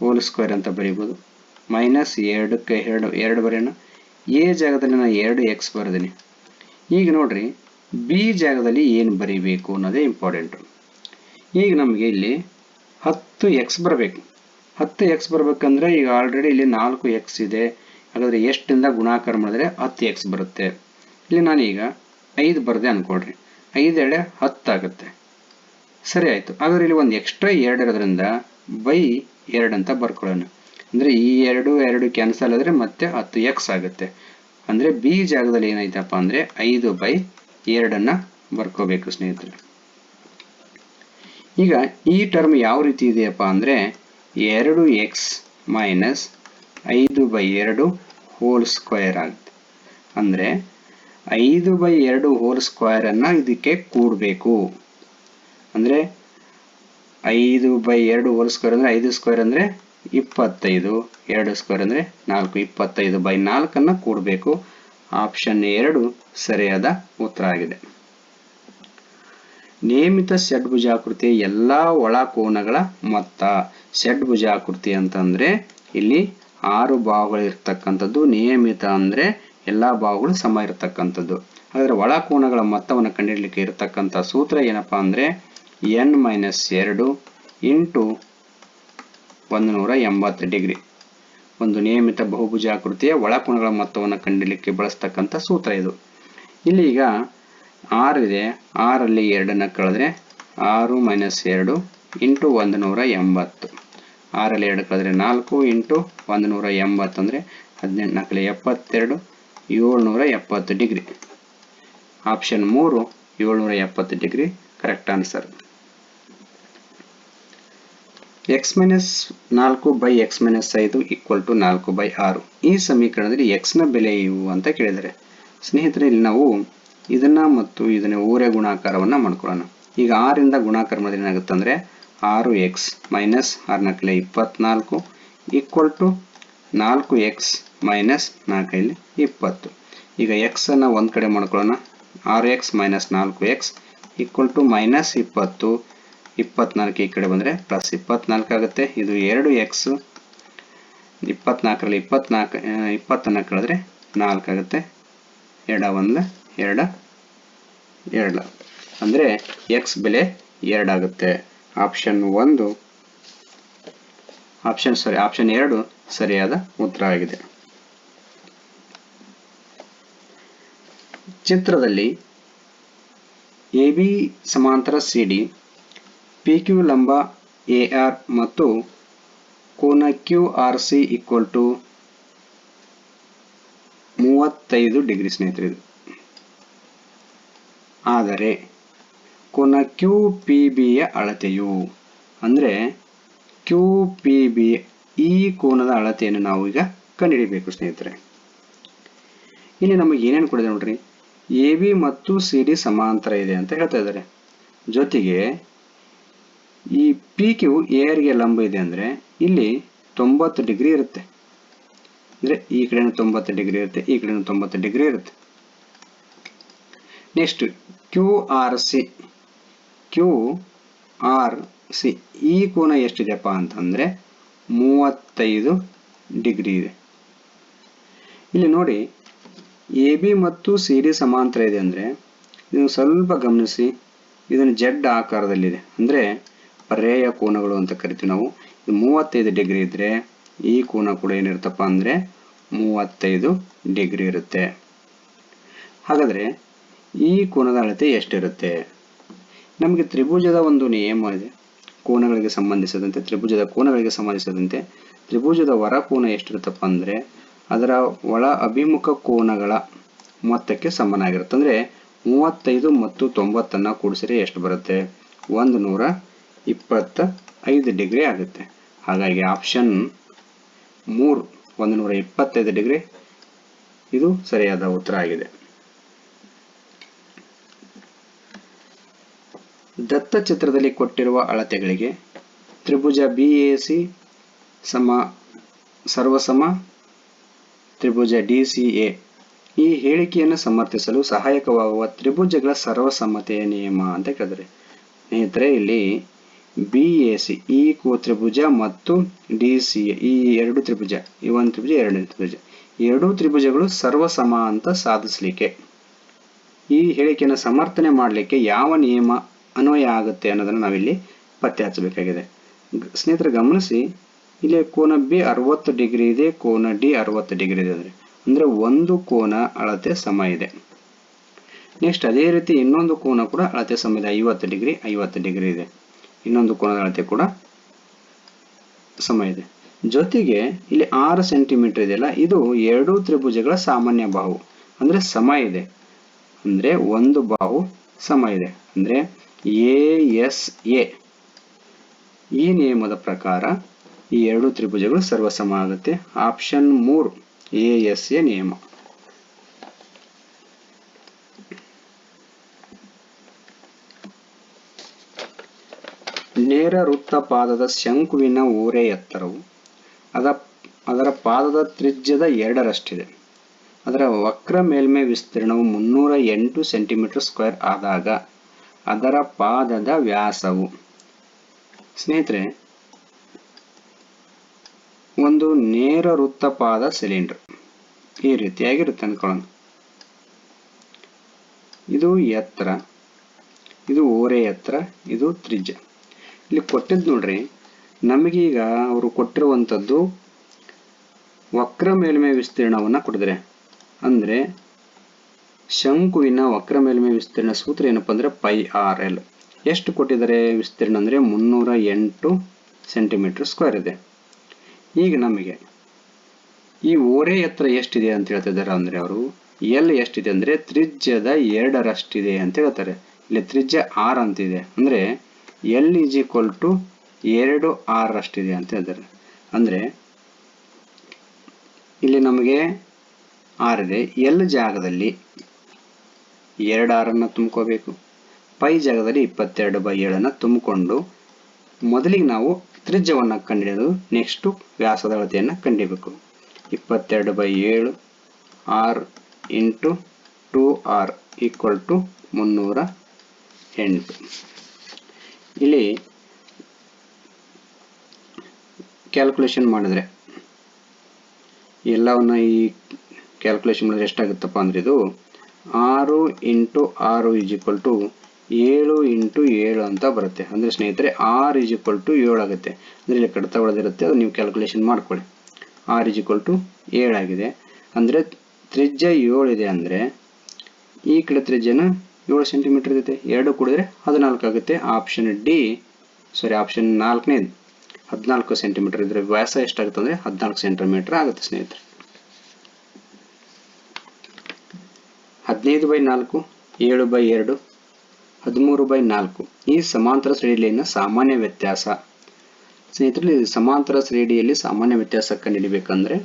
Speaker 1: ಹೋಲ್ ಸ್ಕ್ವೇರ್ ಅಂತ ಬರೀಬೋದು. ಮೈನಸ್ 2ಕ್ಕೆ 2 ಬರೆಯೋಣ. ಎ ಜಾಗದಲ್ಲಿ ನಾನು 2x ಬರೆದಿನಿ. ಈಗ ನೋಡ್ರಿ, ಬಿ ಜಾಗದಲ್ಲಿ ಏನು ಬರೀಬೇಕು ಅನ್ನೋದೇ ಇಂಪಾರ್ಟೆಂಟು. ಈಗ ನಮಗೆ ಇಲ್ಲಿ 10x ಬರಬೇಕು. 10x ಬರಬೇಕಂದ್ರೆ ಈಗ ಆಲ್ರೆಡಿ ಇಲ್ಲಿ 4x ಇದೆ. ಹಾಗಾದರೆ ಎಷ್ಟಿಂದ ಗುಣಾಕಾರ ಮಾಡಿದ್ರೆ 10x ಬರುತ್ತೆ. ಇಲ್ಲಿ ನಾನೀಗ 5 ಬರದೆ ಅನ್ಕೊಳ್ರಿ, 5 ಎಡೆ 10 ಆಗುತ್ತೆ. ಸರಿ ಆಯಿತು. ಹಾಗಾದ್ರೆ ಇಲ್ಲಿ ಒಂದು ಎಕ್ಸ್ಟ್ರಾ 2 ಇರೋದ್ರಿಂದ ಬೈ 2 ಅಂತ ಬರ್ಕೊಳ್ಳೋಣ. ಅಂದರೆ ಈ 2 ಕ್ಯಾನ್ಸಲ್ ಆದರೆ ಮತ್ತೆ 10x ಆಗುತ್ತೆ. ಅಂದರೆ ಬಿ ಜಾಗದಲ್ಲಿ ಏನಾಯ್ತಪ್ಪ ಅಂದರೆ 5/2 ಬರ್ಕೋಬೇಕು ಸ್ನೇಹಿತರೆ. ಈಗ ಈ ಟರ್ಮ್ ಯಾವ ರೀತಿ ಇದೆಯಪ್ಪ ಅಂದರೆ 2x ಮೈನಸ್ 5/2 ಹೋಲ್ ಸ್ಕ್ವೇರ್ ಆಗುತ್ತೆ. ಅಂದರೆ 5/2 ಹೋಲ್ ಸ್ಕ್ವೇರ್ ಅನ್ನ ಇದಕ್ಕೆ ಕೂಡಬೇಕು. ಅಂದರೆ 5/2 ಹೋಲ್ ಸ್ಕ್ವೇರ್ ಅಂದರೆ 5 ಸ್ಕ್ವೇರ್ ಅಂದರೆ 25, 2 ಸ್ಕ್ವೇರ್ ಅಂದರೆ 4, 25/4 ಅನ್ನ ಕೂಡಬೇಕು. ಆಪ್ಷನ್ 2 ಸರಿಯಾದ ಉತ್ತರ ಆಗಿದೆ. ನಿಯಮಿತ ಷಡ್ಭುಜಾಕೃತಿಯ ಎಲ್ಲಾ ಒಳ ಕೋನಗಳ ಮೊತ್ತ. ಷಡ್ಭುಜಾಕೃತಿ ಅಂತಂದ್ರೆ ಇಲ್ಲಿ 6 ಬಾಹುಗಳು ಇರ್ತಕ್ಕಂಥದ್ದು. ನಿಯಮಿತ ಅಂದ್ರೆ ಎಲ್ಲಾ ಬಾಹುಗಳು ಸಮ ಇರತಕ್ಕಂಥದ್ದು. ಹಾಗಾದ್ರೆ ಒಳ ಕೋನಗಳ ಮೊತ್ತವನ್ನು ಕಂಡುಹಿಡಿಯಲಿಕ್ಕೆ ಇರತಕ್ಕಂಥ ಸೂತ್ರ ಏನಪ್ಪಾ ಅಂದ್ರೆ n-2 ಇಂಟು 180 ಡಿಗ್ರಿ. ಒಂದು ನಿಯಮಿತ ಬಹುಭುಜಾಕೃತಿಯ ಒಳಕೋನಗಳ ಮೊತ್ತವನ್ನು ಕಂಡುಹಿಡಿಯಲಿಕ್ಕೆ ಬಳಸ್ತಕ್ಕಂಥ ಸೂತ್ರ ಇದು. ಇಲ್ಲಿ ಈಗ 6 ಇದೆ, 6ರಲ್ಲಿ 2 ಕಳೆದ್ರೆ 6 ಮೈನಸ್ 2 ಇಂಟು 180. 6ರಲ್ಲಿ 2 ಕಳೆದ್ರೆ 4 ಇಂಟು 180 ಅಂದರೆ 18 72 770 degree. Option 3 770 degree correct answer. x-4/x-5 equal to 4/6. ಈ ಸಮೀಕರಣದಲ್ಲಿ x ನ ಬೆಲೆ ಇವು ಅಂತ ಕೇಳಿದರೆ ಸ್ನೇಹಿತರೆ, ಇಲ್ಲಿ ನಾವು ಇದನ್ನ ಮತ್ತು ಇದನ್ನ ಊರೇ ಗುಣಾಕಾರವನ್ನ ಮಾಡ್ಕೊಳ್ಳೋಣ. ಈಗ 6 ಇಂದ ಗುಣಾಕಾರ ಮಾಡಿದ್ರೆ ಏನಾಗುತ್ತೆ ಅಂದ್ರೆ 6x minus 6 24 equal to 4x minus 4 20. ಈಗ x ಅನ್ನ ಒಂದ್ ಕಡೆ ಮಾಡ್ಕೊಳ್ಳೋಣ. 6x minus 4x equal to minus 20. 24 ಈ ಕಡೆ ಬಂದರೆ ಪ್ಲಸ್ 24 ಆಗುತ್ತೆ. ಇದು 2x 24ರಲ್ಲಿ 20 ಕಳೆದ್ರೆ 4 ಆಗುತ್ತೆ. 2 1 2 ಅಂದರೆ x ಬೆಲೆ 2 ಆಗುತ್ತೆ. ಆಪ್ಷನ್ 2 ಸರಿಯಾದ ಉತ್ತರ ಆಗಿದೆ. ಚಿತ್ರದಲ್ಲಿ AB ಸಮಾಂತರ CD, PQ ಲಂಬ AR ಮತ್ತು ಕೋನ QRC ಈಕ್ವಲ್ ಟು 35 ಡಿಗ್ರಿ ಸ್ನೇಹಿತರೆ. ಇದು ಆದರೆ ಕೋನ QPB ಯ ಅಳತೆಯು ಅಂದರೆ QPB ಈ ಕೋನದ ಅಳತೆಯನ್ನು ನಾವು ಈಗ ಕಂಡುಹಿಡಿಯಬೇಕು ಸ್ನೇಹಿತರೆ. ಇಲ್ಲಿ ನಮಗೆ ಏನೇನು ಕೊಡಿದೆ ನೋಡ್ರಿ, AB ಮತ್ತು CD ಸಮಾಂತರ ಇದೆ ಅಂತ ಹೇಳ್ತಾ ಇದ್ದಾರೆ. ಜೊತೆಗೆ ಈ PQ AR ಗೆ ಲಂಬ ಇದೆ ಅಂದ್ರೆ ಇಲ್ಲಿ 90 ಡಿಗ್ರಿ ಇರುತ್ತೆ. ಅಂದ್ರೆ ಈ ಕಡೆನೂ 90 ಡಿಗ್ರಿ ಇರುತ್ತೆ, ಈ ಕಡೆನೂ 90 ಡಿಗ್ರಿ ಇರುತ್ತೆ. ನೆಕ್ಸ್ಟ್ QRC ಈ ಕೋನ ಎಷ್ಟಿದೆಪ್ಪ ಅಂತಂದ್ರೆ 35 ಡಿಗ್ರಿ ಇದೆ. ಇಲ್ಲಿ ನೋಡಿ AB ಮತ್ತು CD ಸಮಾಂತರ ಇದೆ ಅಂದ್ರೆ ನೀವು ಸ್ವಲ್ಪ ಗಮನಿಸಿ, ಇದನ್ನು Z ಆಕಾರದಲ್ಲಿದೆ ಅಂದ್ರೆ ಪರ್ಯಾಯ ಕೋನಗಳು ಅಂತ ಕರಿತೀವಿ ನಾವು. ಇದು 35 ಡಿಗ್ರಿ ಇದ್ರೆ ಈ ಕೋನ ಕೂಡ ಏನಿರುತ್ತಪ್ಪ ಅಂದರೆ 35 ಡಿಗ್ರಿ ಇರುತ್ತೆ. ಹಾಗಾದರೆ ಈ ಕೋನದ ಅಳತೆ ಎಷ್ಟಿರುತ್ತೆ? ನಮಗೆ ತ್ರಿಭುಜದ ಒಂದು ನಿಯಮ ಇದೆ. ಕೋನಗಳಿಗೆ ಸಂಬಂಧಿಸಿದಂತೆ ತ್ರಿಭುಜದ ಕೋನಗಳಿಗೆ ಸಂಬಂಧಿಸಿದಂತೆ ತ್ರಿಭುಜದ ಹೊರ ಕೋನ ಎಷ್ಟಿರುತ್ತಪ್ಪ ಅಂದರೆ ಅದರ ಒಳ ಅಭಿಮುಖ ಕೋನಗಳ ಮೊತ್ತಕ್ಕೆ ಸಮನಾಗಿರುತ್ತೆ. ಅಂದರೆ 35 ಮತ್ತು 90 ಕೂಡಿಸಿದ್ರೆ ಎಷ್ಟು ಬರುತ್ತೆ? 125 ಡಿಗ್ರಿ ಆಗುತ್ತೆ. ಹಾಗಾಗಿ ಆಪ್ಷನ್ 3 125 ಡಿಗ್ರಿ ಇದು ಸರಿಯಾದ ಉತ್ತರ ಆಗಿದೆ. ದತ್ತ ಚಿತ್ರದಲ್ಲಿ ಕೊಟ್ಟಿರುವ ಅಳತೆಗಳಿಗೆ ತ್ರಿಭುಜ BAC ಸರ್ವಸಮ ತ್ರಿಭುಜ DCA ಈ ಹೇಳಿಕೆಯನ್ನು ಸಮರ್ಥಿಸಲು ಸಹಾಯಕವಾಗುವ ತ್ರಿಭುಜಗಳ ಸರ್ವಸಮ್ಮತೆಯ ನಿಯಮ ಅಂತ ಕೇಳಿದರೆ, ಸ್ನೇಹಿತರೆ ಇಲ್ಲಿ BAC ಈ ತ್ರಿಭುಜ ಮತ್ತು DCA ಈ ಎರಡು ತ್ರಿಭುಜ, ಈ ಒಂದು ತ್ರಿಭುಜ ಎರಡನೇ ತ್ರಿಭುಜ, ಎರಡೂ ತ್ರಿಭುಜಗಳು ಸರ್ವಸಮ ಅಂತ ಸಾಧಿಸಲಿಕ್ಕೆ ಈ ಹೇಳಿಕೆಯನ್ನು ಸಮರ್ಥನೆ ಮಾಡಲಿಕ್ಕೆ ಯಾವ ನಿಯಮ ಅನ್ವಯ ಆಗುತ್ತೆ ಅನ್ನೋದನ್ನು ನಾವಿಲ್ಲಿ ಪತ್ತೆ ಹಚ್ಚಬೇಕಾಗಿದೆ. ಸ್ನೇಹಿತರೆ ಗಮನಿಸಿ, ಇಲ್ಲಿ ಕೋನ B 60 ಡಿಗ್ರಿ ಇದೆ, ಕೋನ D 60 ಡಿಗ್ರಿ ಇದೆ. ಅಂದರೆ ಒಂದು ಕೋನ ಅಳತೆ ಸಮ ಇದೆ. ನೆಕ್ಸ್ಟ್ ಅದೇ ರೀತಿ ಇನ್ನೊಂದು ಕೋನ ಕೂಡ ಅಳತೆ ಸಮ ಇದೆ, 50 ಡಿಗ್ರಿ ಇದೆ. ಇನ್ನೊಂದು ಕೋನದ ಅಳತೆ ಕೂಡ ಸಮ ಇದೆ. ಜೊತೆಗೆ ಇಲ್ಲಿ 6 ಸೆಂಟಿಮೀಟರ್ ಇದೆಯಲ್ಲ, ಇದು ಎರಡೂ ತ್ರಿಭುಜಗಳ ಸಾಮಾನ್ಯ ಬಾಹು ಅಂದರೆ ಸಮ ಇದೆ. ಅಂದರೆ ಒಂದು ಬಾಹು ಸಮ ಇದೆ. ಅಂದರೆ ASA ಈ ನಿಯಮದ ಪ್ರಕಾರ ಈ ಎರಡು ತ್ರಿಭುಜಗಳು ಸರ್ವಸಮ ಆಗುತ್ತೆ. ಆಪ್ಷನ್ 3 ASA ನಿಯಮ. ನೇರ ವೃತ್ತಪಾದದ ಶಂಕುವಿನ ಓರೆ ಎತ್ತರವು ಅದರ ಪಾದದ ತ್ರಿಜ್ಯದ 2ರಷ್ಟಿದೆ. ಅದರ ವಕ್ರ ಮೇಲ್ಮೈ ವಿಸ್ತೀರ್ಣವು 308 ಸೆಂಟಿಮೀಟರ್ ಸ್ಕ್ವೇರ್ ಆದಾಗ ಅದರ ಪಾದದ ವ್ಯಾಸವು. ಸ್ನೇಹಿತರೆ, ಒಂದು ನೇರ ವೃತ್ತಪಾದ ಸಿಲಿಂಡರ್ ಈ ರೀತಿಯಾಗಿರುತ್ತೆ ಅನ್ಕೊಳ್ಳೋಣ. ಇದು ಎತ್ತರ, ಇದು ಓರೆ ಎತ್ತರ, ಇದು ತ್ರಿಜ್ಯ. ಇಲ್ಲಿ ಕೊಟ್ಟಿದ್ದು ನೋಡ್ರಿ, ನಮಗೀಗ ಅವರು ಕೊಟ್ಟಿರುವಂಥದ್ದು ವಕ್ರ ಮೇಲ್ಮೈ ವಿಸ್ತೀರ್ಣವನ್ನು ಕೊಟ್ಟಿದ್ದಾರೆ. ಅಂದರೆ ಶಂಕುವಿನ ವಕ್ರ ಮೇಲ್ಮೈ ವಿಸ್ತೀರ್ಣ ಸೂತ್ರ ಏನಪ್ಪ ಅಂದರೆ πRL. ಎಷ್ಟು ಕೊಟ್ಟಿದ್ದಾರೆ ವಿಸ್ತೀರ್ಣ ಅಂದರೆ 308 ಸೆಂಟಿಮೀಟರ್ ಸ್ಕ್ವೇರ್ ಇದೆ. ಈಗ ನಮಗೆ ಈ ಓರೆ ಎತ್ತರ ಎಷ್ಟಿದೆ ಅಂತ ಹೇಳ್ತಿದ್ದಾರೆ ಅಂದರೆ ಅವರು L ಎಷ್ಟಿದೆ ಅಂದರೆ ತ್ರಿಜ್ಯದ 2ರಷ್ಟಿದೆ ಅಂತ ಹೇಳ್ತಾರೆ. ಇಲ್ಲಿ ತ್ರಿಜ್ಯ R ಅಂತಿದೆ. ಅಂದರೆ L = 2R ಅಷ್ಟಿದೆ ಅಂತ ಹೇಳ್ತಾರೆ. ಅಂದರೆ ಇಲ್ಲಿ ನಮಗೆ R ಇದೆ, L ಜಾಗದಲ್ಲಿ 2R ಅನ್ನು ತುಂಬ್ಕೋಬೇಕು, π ಜಾಗದಲ್ಲಿ 22/7 ತುಂಬಿಕೊಂಡು ಮೊದಲಿಗೆ ನಾವು ತ್ರಿಜ್ಯವನ್ನು ಕಂಡುಹಿಡಿದು ನೆಕ್ಸ್ಟ್ ವ್ಯಾಸದ ಅಳತೆಯನ್ನು ಕಂಡುಹಿಡಿಯಬೇಕು. 22/7 R × 2R = 308. ಇಲ್ಲಿ ಕ್ಯಾಲ್ಕುಲೇಷನ್ ಮಾಡಿದ್ರೆ ಎಲ್ಲವನ್ನ ಈ ಕ್ಯಾಲ್ಕುಲೇಷನ್ ಮಾಡಿದ್ರೆ ಎಷ್ಟಾಗುತ್ತಪ್ಪ ಅಂದರೆ ಇದು 6 × 6 = 7 × 7 ಅಂತ ಬರುತ್ತೆ. ಅಂದರೆ ಸ್ನೇಹಿತರೆ R = 7 ಆಗುತ್ತೆ. ಅಂದರೆ ಇಲ್ಲಿ ಕಡಿತ ಉಳಿದಿರುತ್ತೆ, ಅದು ನೀವು ಕ್ಯಾಲ್ಕುಲೇಷನ್ ಮಾಡ್ಕೊಳ್ಳಿ. R = 7 ಆಗಿದೆ. ಅಂದರೆ ತ್ರಿಜ್ಯ 7 ಇದೆ. ಅಂದರೆ ಈ ಕಡೆ ತ್ರಿಜ್ಯನ 7 ಸೆಂಟಿಮೀಟರ್ ಇದೆ, 2 ಕೂಡಿದ್ರೆ 14 ಆಗುತ್ತೆ. ಆಪ್ಷನ್ 4ನೇದು 14 ಸೆಂಟಿಮೀಟರ್ ಇದ್ರೆ ವ್ಯಾಸ ಎಷ್ಟಾಗುತ್ತೆ ಅಂದರೆ 14 ಸೆಂಟಿಮೀಟರ್ ಆಗುತ್ತೆ ಸ್ನೇಹಿತರೆ. 15/4 7/2 13/4 ಈ ಸಮಾಂತರ ಶ್ರೇಣಿಯಲ್ಲಿನ ಸಾಮಾನ್ಯ ವ್ಯತ್ಯಾಸ. ಸ್ನೇಹಿತರೆ, ಸಮಾಂತರ ಶ್ರೇಣಿಯಲ್ಲಿ ಸಾಮಾನ್ಯ ವ್ಯತ್ಯಾಸ ಕಂಡುಹಿಡಿಯಬೇಕಂದ್ರೆ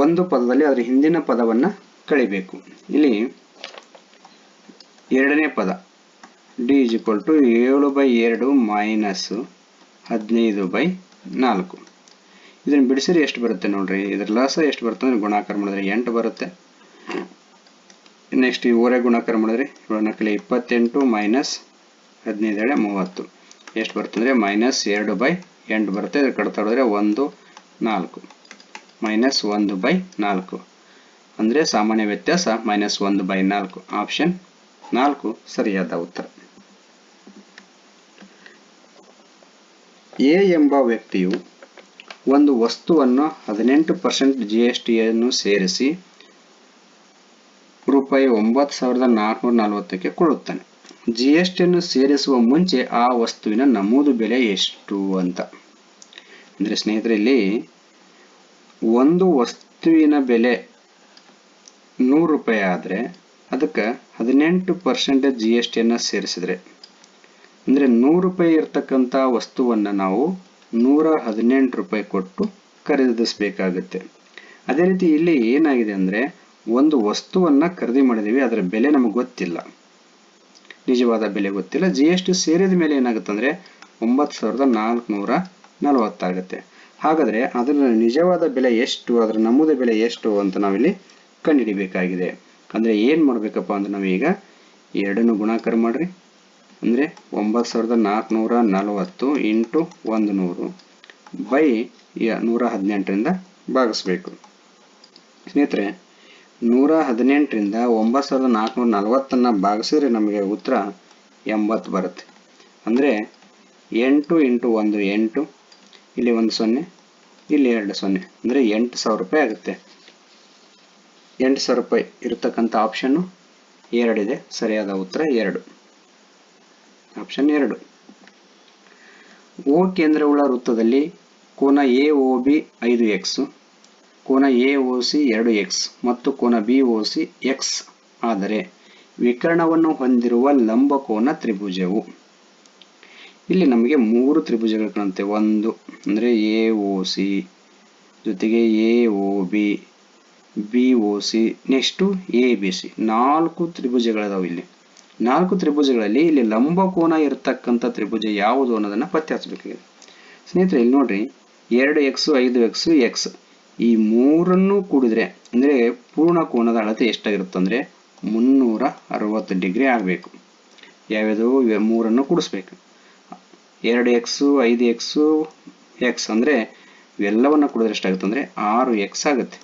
Speaker 1: ಒಂದು ಪದದಲ್ಲಿ ಅದರ ಹಿಂದಿನ ಪದವನ್ನು ಕಳಿಬೇಕು. ಇಲ್ಲಿ ಎರಡನೇ ಪದ D = 7/2 - 15/4. ಇದನ್ನು ಬಿಡಿಸಿದ್ರೆ ಎಷ್ಟು ಬರುತ್ತೆ ನೋಡ್ರಿ. ಇದರ ಲಾಸ ಎಷ್ಟು ಬರುತ್ತೆ ಅಂದರೆ ಗುಣಾಕಾರ ಮಾಡಿದ್ರೆ 8 ಬರುತ್ತೆ. ನೆಕ್ಸ್ಟ್ ಈ ಓರೆ ಗುಣಾಕಾರ ಮಾಡಿದ್ರೆ 4 28 - 15 30 ಎಷ್ಟು ಬರುತ್ತೆ ಅಂದರೆ -2/8 ಬರುತ್ತೆ. ಇದರ ಕಡಿತ ಹೊಡೆದ್ರೆ 1 4 -1/4 ಅಂದರೆ ಸಾಮಾನ್ಯ ವ್ಯತ್ಯಾಸ -1/4. ಆಪ್ಷನ್ 4 ಸರಿಯಾದ ಉತ್ತರ. ಎ ಎಂಬ ವ್ಯಕ್ತಿಯು ಒಂದು ವಸ್ತುವನ್ನು 18% GSTಯನ್ನು ಸೇರಿಸಿ ರೂಪಾಯಿ 9,440ಕ್ಕೆ ಕೊಳ್ಳುತ್ತಾನೆ. GSTಯನ್ನು ಸೇರಿಸುವ ಮುಂಚೆ ಆ ವಸ್ತುವಿನ ನಮೂದು ಬೆಲೆ ಎಷ್ಟು ಅಂತ. ಅಂದರೆ ಸ್ನೇಹಿತರೆ, ಇಲ್ಲಿ ಒಂದು ವಸ್ತುವಿನ ಬೆಲೆ 100 ರೂಪಾಯಿ ಆದರೆ ಅದಕ್ಕೆ 18% GSTಯನ್ನು ಸೇರಿಸಿದ್ರೆ, ಅಂದರೆ 100 ರೂಪಾಯಿ ಇರ್ತಕ್ಕಂಥ ವಸ್ತುವನ್ನು ನಾವು 118 ರೂಪಾಯಿ ಕೊಟ್ಟು ಖರೀದಿಸಬೇಕಾಗುತ್ತೆ. ಅದೇ ರೀತಿ ಇಲ್ಲಿ ಏನಾಗಿದೆ ಅಂದರೆ, ಒಂದು ವಸ್ತುವನ್ನು ಖರೀದಿ ಮಾಡಿದೀವಿ, ಅದರ ಬೆಲೆ ನಮಗೆ ಗೊತ್ತಿಲ್ಲ, ನಿಜವಾದ ಬೆಲೆ ಗೊತ್ತಿಲ್ಲ. GST ಸೇರಿದ ಮೇಲೆ ಏನಾಗುತ್ತೆ ಅಂದರೆ 9,440 ಆಗುತ್ತೆ. ಹಾಗಾದರೆ ಅದರ ನಿಜವಾದ ಬೆಲೆ ಎಷ್ಟು, ಅದರ ನಮೂದು ಬೆಲೆ ಎಷ್ಟು ಅಂತ ನಾವಿಲ್ಲಿ ಕಂಡುಹಿಡಿಬೇಕಾಗಿದೆ. ಅಂದರೆ ಏನು ಮಾಡಬೇಕಪ್ಪ ಅಂದ್ರೆ, ನಾವೀಗ ಎರಡನ್ನು ಗುಣಾಕಾರ ಮಾಡ್ರಿ. ಅಂದರೆ 9,440 ಇಂಟು 100 ಬೈ 118ರಿಂದ ಭಾಗಿಸ್ಬೇಕು. ಸ್ನೇಹಿತರೆ, 118ರಿಂದ 9,440 ಭಾಗಿಸಿದ್ರೆ ನಮಗೆ ಉತ್ತರ 80 ಬರುತ್ತೆ. ಅಂದರೆ 8 ಇಂಟು 1 8, ಇಲ್ಲಿ 1 0, ಇಲ್ಲಿ 2 0, ಅಂದರೆ 8,000 ರೂಪಾಯಿ ಆಗುತ್ತೆ. 8,000 ರೂಪಾಯಿ ಇರತಕ್ಕಂಥ ಆಪ್ಷನ್ನು 2 ಇದೆ. ಸರಿಯಾದ ಉತ್ತರ 2, ಆಪ್ಷನ್ 2. ಓ ಕೇಂದ್ರವುಳ್ಳ ವೃತ್ತದಲ್ಲಿ ಕೋನ AOB 5x, ಕೋನ AOC 2x ಮತ್ತು ಕೋನ BOC x ಆದರೆ ವಿಕರ್ಣವನ್ನು ಹೊಂದಿರುವ ಲಂಬಕೋನ ತ್ರಿಭುಜವು. ಇಲ್ಲಿ ನಮಗೆ 3 ತ್ರಿಭುಜಗಳು ಕಾಣುತ್ತೆ. ಒಂದು ಅಂದರೆ AOC ಜೊತೆಗೆ AOB, BOC, ನೆಕ್ಸ್ಟು ABC. 4 ತ್ರಿಭುಜಗಳಿದಾವೆ. ಇಲ್ಲಿ 4 ತ್ರಿಭುಜಗಳಲ್ಲಿ ಇಲ್ಲಿ ಲಂಬಕೋನ ಇರತಕ್ಕಂಥ ತ್ರಿಭುಜ ಯಾವುದು ಅನ್ನೋದನ್ನು ಪತ್ತೆ ಹಚ್ಚಬೇಕಾಗಿದೆ. ಸ್ನೇಹಿತರೆ, ಇಲ್ಲಿ ನೋಡ್ರಿ, 2x 5x x ಈ ಮೂರನ್ನು ಕೂಡಿದ್ರೆ ಅಂದರೆ ಪೂರ್ಣ ಕೋನದ ಅಳತೆ ಎಷ್ಟಾಗಿರುತ್ತೆ ಅಂದರೆ 360 ಡಿಗ್ರಿ ಆಗಬೇಕು. ಯಾವ್ಯಾವುದು ಮೂರನ್ನು ಕೂಡಿಸ್ಬೇಕು. 2x 5x x ಅಂದರೆ ಇವೆಲ್ಲವನ್ನು ಕೂಡಿದ್ರೆ ಎಷ್ಟಾಗುತ್ತೆ ಅಂದರೆ 6x ಆಗುತ್ತೆ.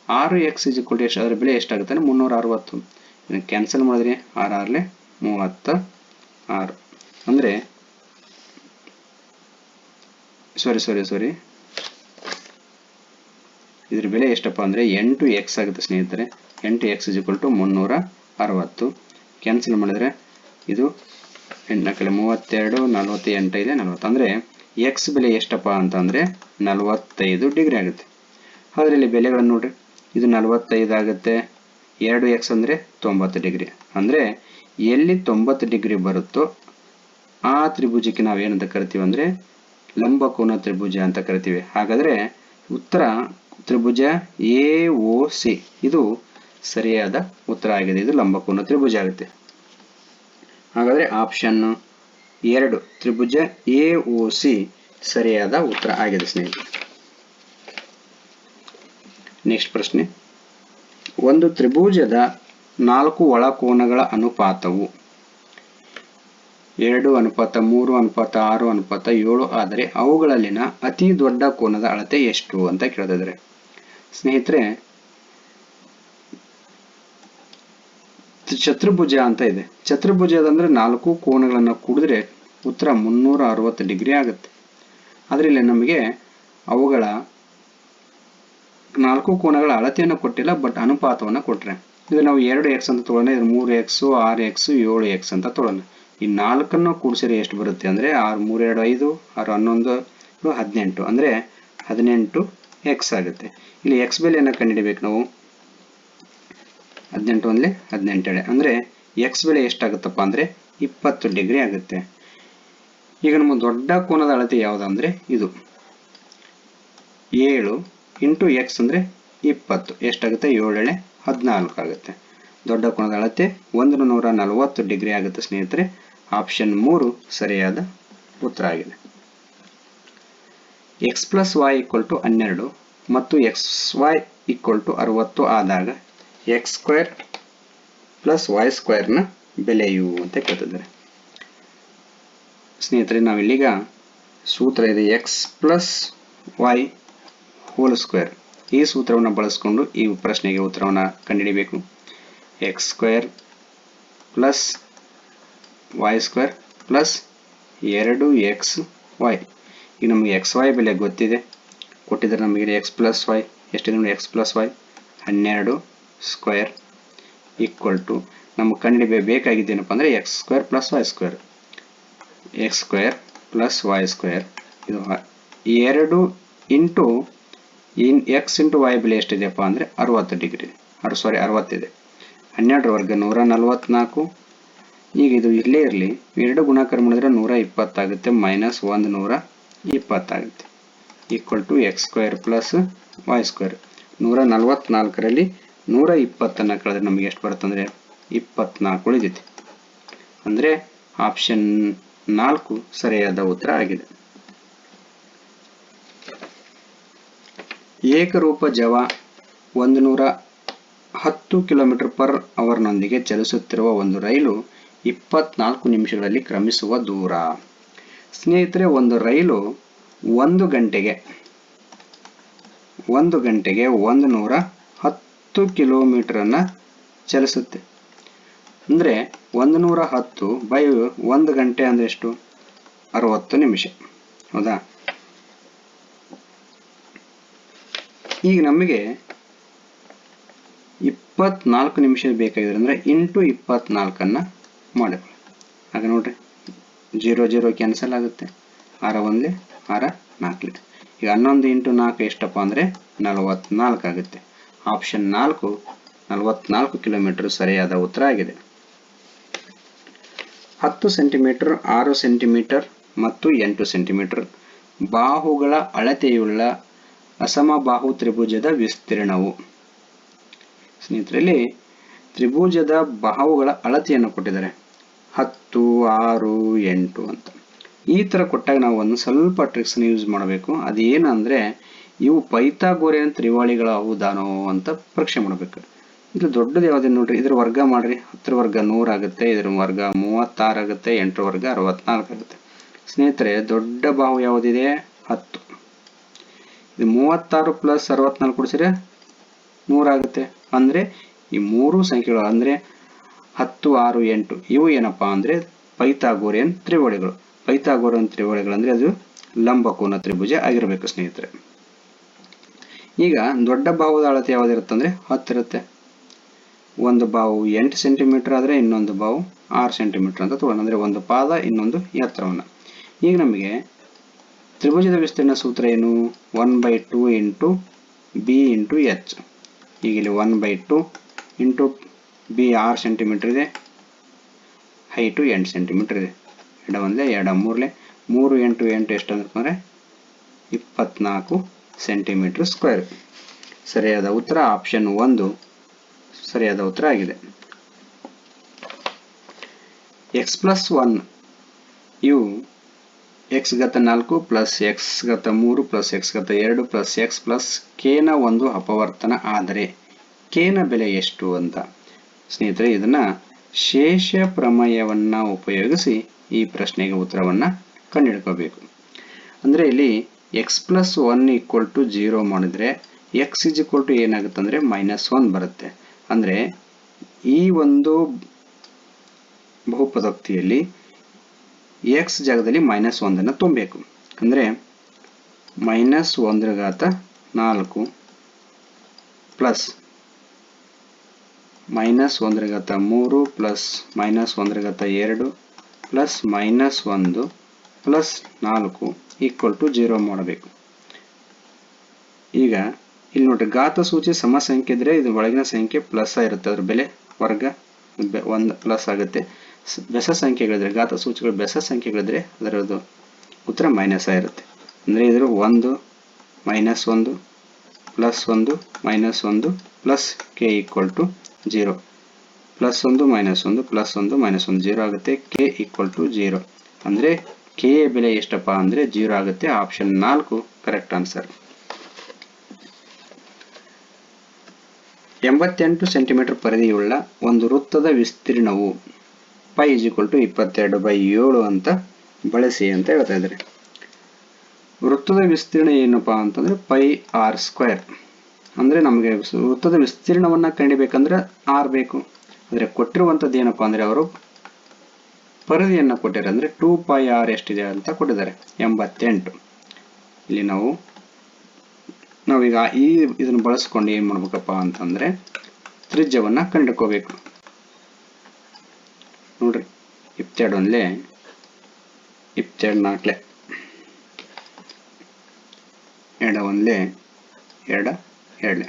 Speaker 1: 6x = ಎಷ್ಟು, ಅದರ ಬೆಲೆ ಎಷ್ಟಾಗುತ್ತೆ ಅಂದರೆ 360. ಇದನ್ನು ಕ್ಯಾನ್ಸಲ್ ಮಾಡಿದ್ರೆ 6 6 36, ಅಂದರೆ ಸಾರಿ ಇದ್ರ ಬೆಲೆ ಎಷ್ಟಪ್ಪ ಅಂದರೆ 8x ಆಗುತ್ತೆ ಸ್ನೇಹಿತರೆ. 8x = 360. ಕ್ಯಾನ್ಸಲ್ ಮಾಡಿದ್ರೆ ಇದು 8 32, 48 40, ಅಂದರೆ x ಬೆಲೆ ಎಷ್ಟಪ್ಪ ಅಂತಂದರೆ 45 ಡಿಗ್ರಿ ಆಗುತ್ತೆ. ಆದರೆ ಇಲ್ಲಿ ಬೆಲೆಗಳನ್ನು ನೋಡ್ರಿ, ಇದು 45 ಆಗುತ್ತೆ. 2x ಅಂದರೆ 90 ಡಿಗ್ರಿ. ಅಂದರೆ ಎಲ್ಲಿ 90 ಡಿಗ್ರಿ ಬರುತ್ತೋ ಆ ತ್ರಿಭುಜಕ್ಕೆ ನಾವೇನಂತ ಕರಿತೀವಿ ಅಂದರೆ ಲಂಬಕೋನ ತ್ರಿಭುಜ ಅಂತ ಕರಿತೀವಿ. ಹಾಗಾದರೆ ಉತ್ತರ ತ್ರಿಭುಜ AOC ಇದು ಸರಿಯಾದ ಉತ್ತರ ಆಗಿದೆ. ಇದು ಲಂಬಕೋನ ತ್ರಿಭುಜ ಆಗುತ್ತೆ. ಹಾಗಾದರೆ ಆಪ್ಷನ್ 2 ತ್ರಿಭುಜ AOC ಸರಿಯಾದ ಉತ್ತರ ಆಗಿದೆ ಸ್ನೇಹಿತರೆ. ನೆಕ್ಸ್ಟ್ ಪ್ರಶ್ನೆ, ಒಂದು ತ್ರಿಭುಜದ 4 ಒಳಕೋನಗಳ ಅನುಪಾತವು 2:3:6:7 ಆದರೆ ಅವುಗಳಲ್ಲಿನ ಅತಿ ದೊಡ್ಡ ಕೋನದ ಅಳತೆ ಎಷ್ಟು ಅಂತ ಕೇಳ್ತಿದ್ದಾರೆ. ಸ್ನೇಹಿತರೆ, ಚತುರ್ಭುಜ ಅಂತ ಇದೆ. ಚತುರ್ಭುಜ ಅಂದ್ರೆ 4 ಕೋನಗಳನ್ನು ಕೂಡಿದ್ರೆ ಉತ್ತರ 360 ಡಿಗ್ರಿ ಆಗುತ್ತೆ. ಆದರೆ ಇಲ್ಲಿ ನಮಗೆ ಅವುಗಳ 4 ಕೋನಗಳ ಅಳತೆಯನ್ನು ಕೊಟ್ಟಿಲ್ಲ, ಬಟ್ ಅನುಪಾತವನ್ನು ಕೊಟ್ಟರೆ. ಇದು ನಾವು 2x ಅಂತ ತಗೊಳ್ಳೋಣ, ಇದು 3x 6x 7x ಅಂತ ತಗೊಳ್ಳೋಣ. ಈ 4ಅನ್ನು ಕೂಡಿಸಿದ್ರೆ ಎಷ್ಟು ಬರುತ್ತೆ ಅಂದರೆ 6 3 2 5 6 11 18, ಅಂದರೆ 18x ಆಗುತ್ತೆ. ಇಲ್ಲಿ x ಬೆಲೆಯನ್ನು ಕಂಡುಹಿಡಿಬೇಕು ನಾವು. 18 1 18, ಅಂದರೆ x ಬೆಲೆ ಎಷ್ಟಾಗುತ್ತಪ್ಪ ಅಂದರೆ 20 ಡಿಗ್ರಿ ಆಗುತ್ತೆ. ಈಗ ನಮ್ಮ ದೊಡ್ಡ ಕೋನದ ಅಳತೆ ಯಾವುದು ಅಂದರೆ ಇದು 7 ಇಂಟು x ಅಂದರೆ 20 ಎಷ್ಟಾಗುತ್ತೆ, 7 14 ಆಗುತ್ತೆ. ದೊಡ್ಡ ಕೋನದ ಅಳತೆ 140 ಡಿಗ್ರಿ ಆಗುತ್ತೆ ಸ್ನೇಹಿತರೆ. ಆಪ್ಷನ್ 3 ಸರಿಯಾದ ಉತ್ತರ ಆಗಿದೆ. x + y = 12 ಮತ್ತು xy = 60 ಆದಾಗ x² + y² ನ ಬೆಲೆಯು ಅಂತ ಕೇಳ್ತಿದ್ದಾರೆ. ಸ್ನೇಹಿತರೆ, ನಾವಿಲ್ಲೀಗ ಸೂತ್ರ ಇದೆ x + y² ಈ ಸೂತ್ರವನ್ನು ಬಳಸಿಕೊಂಡು ಈ ಪ್ರಶ್ನೆಗೆ ಉತ್ತರವನ್ನು ಕಂಡುಹಿಡಿಯಬೇಕು. x² + y² + 2xy ಈಗ ನಮಗೆ ಎಕ್ಸ್ ವೈ ಬೆಲೆ ಗೊತ್ತಿದೆ, ಕೊಟ್ಟಿದ್ದಾರೆ ನಮಗೆ ಎಕ್ಸ್ ಪ್ಲಸ್ ವೈ ಎಷ್ಟಿದೆ ನೋಡಿ, X plus Y 12 square equal to ನಮಗೆ ಕಂಡುಹಿಡಿಯಬೇಕಾಗಿದ್ದೇನಪ್ಪ ಅಂದರೆ X square plus Y square, X square plus Y square ಇದು 2 ಇಂಟು ಎಕ್ಸ್ ಇಂಟು ವೈ ಬೆಲೆ ಎಷ್ಟಿದೆಯಪ್ಪ ಅಂದರೆ 60 ಡಿಗ್ರಿ 60 ಇದೆ. 12 ವರ್ಗ 144. ಈಗ ಇದು ಇಲ್ಲೇ ಇರಲಿ, 2 ಗುಣಾಕಾರ ಮಾಡಿದ್ರೆ 120 ಆಗುತ್ತೆ, ಮೈನಸ್ 120 ಆಗುತ್ತೆ equal to x square plus Y square. 144ರಲ್ಲಿ 120 ಕಳೆದ್ರೆ ನಮಗೆ ಎಷ್ಟು ಬರುತ್ತೆ ಅಂದರೆ 24 ಉಳಿದಿದೆ. ಅಂದರೆ ಆಪ್ಷನ್ 4 ಸರಿಯಾದ ಉತ್ತರ ಆಗಿದೆ. ಏಕರೂಪ ಜವ 110 km/h ನೊಂದಿಗೆ ಚಲಿಸುತ್ತಿರುವ ಒಂದು ರೈಲು 24 ನಿಮಿಷಗಳಲ್ಲಿ ಕ್ರಮಿಸುವ ದೂರ. ಸ್ನೇಹಿತರೆ, ಒಂದು ರೈಲು 1 ಗಂಟೆಗೆ 110 ಕಿಲೋಮೀಟರನ್ನು ಚಲಿಸುತ್ತೆ. ಅಂದರೆ 110 ಬೈ 1 ಗಂಟೆ ಅಂದರೆ ಎಷ್ಟು? 60 ನಿಮಿಷ. ಹೌದಾ? ಈಗ ನಮಗೆ 24 ನಿಮಿಷ ಬೇಕಾಗಿದೆ ಅಂದರೆ ಇಂಟು 24 ಮಾಡಬೇಕು. ಆಗ ನೋಡ್ರಿ 0 0 ಕ್ಯಾನ್ಸಲ್ ಆಗುತ್ತೆ, 6 1 6 4. ಈಗ 11 ಇಂಟು 4 ಎಷ್ಟಪ್ಪ ಅಂದರೆ 44 ಆಗುತ್ತೆ. ಆಪ್ಷನ್ 4 44 ಕಿಲೋಮೀಟರ್ ಸರಿಯಾದ ಉತ್ತರ ಆಗಿದೆ. 10 ಸೆಂಟಿಮೀಟರ್ 6 ಸೆಂಟಿಮೀಟರ್ ಮತ್ತು 8 ಸೆಂಟಿಮೀಟರ್ ಬಾಹುಗಳ ಅಳತೆಯುಳ್ಳ ಅಸಮಬಾಹು ತ್ರಿಭುಜದ ವಿಸ್ತೀರ್ಣವು. ಸ್ನೇಹಿತರಲ್ಲಿ ತ್ರಿಭುಜದ ಬಾಹುಗಳ ಅಳತೆಯನ್ನು ಕೊಟ್ಟಿದ್ದಾರೆ 10 6 8 ಅಂತ. ಈ ಥರ ಕೊಟ್ಟಾಗ ನಾವು ಒಂದು ಸ್ವಲ್ಪ ಟ್ರಿಕ್ಸ್ನ ಯೂಸ್ ಮಾಡಬೇಕು. ಅದೇನಂದರೆ ಇವು ಪೈಥಾಗೋರಿಯನ್ ತ್ರಿವಳಿಗಳ ಹೌದಾನೋ ಅಂತ ಪರೀಕ್ಷೆ ಮಾಡಬೇಕು. ಇದು ದೊಡ್ಡದು ಯಾವುದೇನು ನೋಡ್ರಿ, ಇದ್ರ ವರ್ಗ ಮಾಡ್ರಿ, 10 ವರ್ಗ 100 ಆಗುತ್ತೆ, ಇದರ ವರ್ಗ 36 ಆಗುತ್ತೆ, 8 ವರ್ಗ 64 ಆಗುತ್ತೆ. ಸ್ನೇಹಿತರೆ, ದೊಡ್ಡ ಬಾಹು ಯಾವುದಿದೆ? 10. ಇದು 36 ಪ್ಲಸ್ 64 ಕೂಡಿಸಿದ್ರೆ 100 ಆಗುತ್ತೆ. ಅಂದರೆ ಈ ಮೂರು ಸಂಖ್ಯೆಗಳು ಅಂದರೆ 10 6 8 ಇವು ಏನಪ್ಪಾ ಅಂದರೆ ಪೈಥಾಗೋರಿಯನ್ ತ್ರಿವಳಿಗಳು. ಪೈಥಾಗೋರಿಯನ್ ತ್ರಿವಳಿಗಳು ಅಂದರೆ ಅದು ಲಂಬಕೋನ ತ್ರಿಭುಜ ಆಗಿರಬೇಕು ಸ್ನೇಹಿತರೆ. ಈಗ ದೊಡ್ಡ ಬಾಹುದ ಅಳತೆ ಯಾವುದಿರುತ್ತೆ ಅಂದರೆ 10 ಇರುತ್ತೆ. ಒಂದು ಬಾಹು 8 ಸೆಂಟಿಮೀಟರ್ ಆದರೆ ಇನ್ನೊಂದು ಬಾಹು 6 ಸೆಂಟಿಮೀಟರ್ ಅಂತ ತಗೊಳ್ಳೋಣ. ಅಂದರೆ ಒಂದು ಪಾದ ಇನ್ನೊಂದು ಎತ್ತರವನ್ನು. ಈಗ ನಮಗೆ ತ್ರಿಭುಜದ ವಿಸ್ತೀರ್ಣ ಸೂತ್ರ ಏನು? 1/2 ಇಂಟು ಬಿ ಇಂಟು ಎಚ್. ಈಗ ಇಲ್ಲಿ 1/2 ಇಂಟು ಬಿ 6 ಸೆಂಟಿಮೀಟರ್ ಇದೆ, ಹೈಟು 8 ಸೆಂಟಿಮೀಟರ್ ಇದೆ. 2 1 2 3 3 8 8 ಎಷ್ಟು ಅಂದರೆ 24 ಸೆಂಟಿಮೀಟರ್ ಸ್ಕ್ವೇರ್. ಸರಿಯಾದ ಉತ್ತರ ಆಪ್ಷನ್ 1 ಸರಿಯಾದ ಉತ್ತರ ಆಗಿದೆ. x+1 ಇವು x ಘಾತ 4 ಪ್ಲಸ್ x ಘಾತ 3 ಪ್ಲಸ್ x ಘಾತ 2 ಪ್ಲಸ್ x ಪ್ಲಸ್ k ನ ಒಂದು ಅಪವರ್ತನ ಆದರೆ k ನ ಬೆಲೆ ಎಷ್ಟು ಅಂತ. ಸ್ನೇಹಿತರೆ, ಇದನ್ನ ಶೇಷ ಪ್ರಮೇಯವನ್ನ ಉಪಯೋಗಿಸಿ ಈ ಪ್ರಶ್ನೆಗೆ ಉತ್ತರವನ್ನ ಕಂಡುಹಿಡ್ಕೋಬೇಕು. ಅಂದ್ರೆ ಇಲ್ಲಿ x+1 = 0 ಮಾಡಿದ್ರೆ x = ಏನಾಗುತ್ತೆ ಅಂದ್ರೆ -1 ಬರುತ್ತೆ. ಅಂದ್ರೆ ಈ ಒಂದು ಬಹುಪದೋಕ್ತಿಯಲ್ಲಿ x ಜಾಗದಲ್ಲಿ -1 ತುಂಬಬೇಕು. ಅಂದ್ರೆ -1⁴ ಪ್ಲಸ್ -1⁻³ ಪ್ಲಸ್ -1⁻² ಪ್ಲಸ್ -1 ಪ್ಲಸ್ 4 = 0 ಮಾಡಬೇಕು. ಈಗ ಇಲ್ಲಿ ನೋಡ್ರಿ, ಘಾತ ಸೂಚಿ ಸಮ ಸಂಖ್ಯೆ ಇದ್ರೆ ಇದು ಒಳಗಿನ ಸಂಖ್ಯೆ ಪ್ಲಸ್ ಇರುತ್ತೆ, ಅದ್ರ ಬೆಲೆ ವರ್ಗ 1 ಪ್ಲಸ್ ಆಗುತ್ತೆ. ಬೆಸ ಸಂಖ್ಯೆಗಳಿದ್ರೆ, ಘಾತ ಸೂಚಿಗಳು ಬೆಸ ಸಂಖ್ಯೆಗಳಿದ್ರೆ ಅದರದ್ದು ಉತ್ತರ ಮೈನಸ್ ಆಗಿರುತ್ತೆ. ಅಂದರೆ ಇದ್ರ 1 -1 plus 1 -1 plus k = 0 plus 1 -1 plus 1 -1 0 ಆಗುತ್ತೆ. k = 0 ಅಂದರೆ k ಬೆಲೆ ಎಷ್ಟಪ್ಪ ಅಂದರೆ 0 ಆಗುತ್ತೆ. Option 4 correct answer. 88 ಸೆಂಟಿಮೀಟರ್ ಪರಿಧಿಯುಳ್ಳ ಒಂದು ವೃತ್ತದ ವಿಸ್ತೀರ್ಣವು π = 22/7 ಅಂತ ಬಳಸಿ ಅಂತ ಹೇಳ್ತಾ ಇದ್ದಾರೆ. ವೃತ್ತದ ವಿಸ್ತೀರ್ಣ ಏನಪ್ಪಾ ಅಂತಂದ್ರೆ πr². ಅಂದ್ರೆ ನಮಗೆ ವೃತ್ತದ ವಿಸ್ತೀರ್ಣವನ್ನ ಕಂಡಿಬೇಕಂದ್ರೆ r ಬೇಕು. ಅಂದ್ರೆ ಕೊಟ್ಟಿರುವಂತದ್ದು ಏನಪ್ಪಾ ಅಂದ್ರೆ ಅವರು ಪರಿಧಿಯನ್ನ ಕೊಟ್ಟಿದ್ದಾರೆ. ಅಂದ್ರೆ 2πr ಎಷ್ಟಿದೆ ಅಂತ ಕೊಟ್ಟಿದ್ದಾರೆ, 88. ಇಲ್ಲಿ ನಾವೀಗ ಇದನ್ನು ಬಳಸ್ಕೊಂಡು ಏನು ಮಾಡ್ಬೇಕಪ್ಪ ಅಂತಂದರೆ ತ್ರಿಜ್ಯವನ್ನು ಕಂಡುಕೋಬೇಕು. ನೋಡ್ರಿ 22 ಒಂದ್ಲೆ 22 ನಾಲ್ಕಲೆ 2 ಒಂದ್ಲೆ 2 ಎರಡ್ಲೆ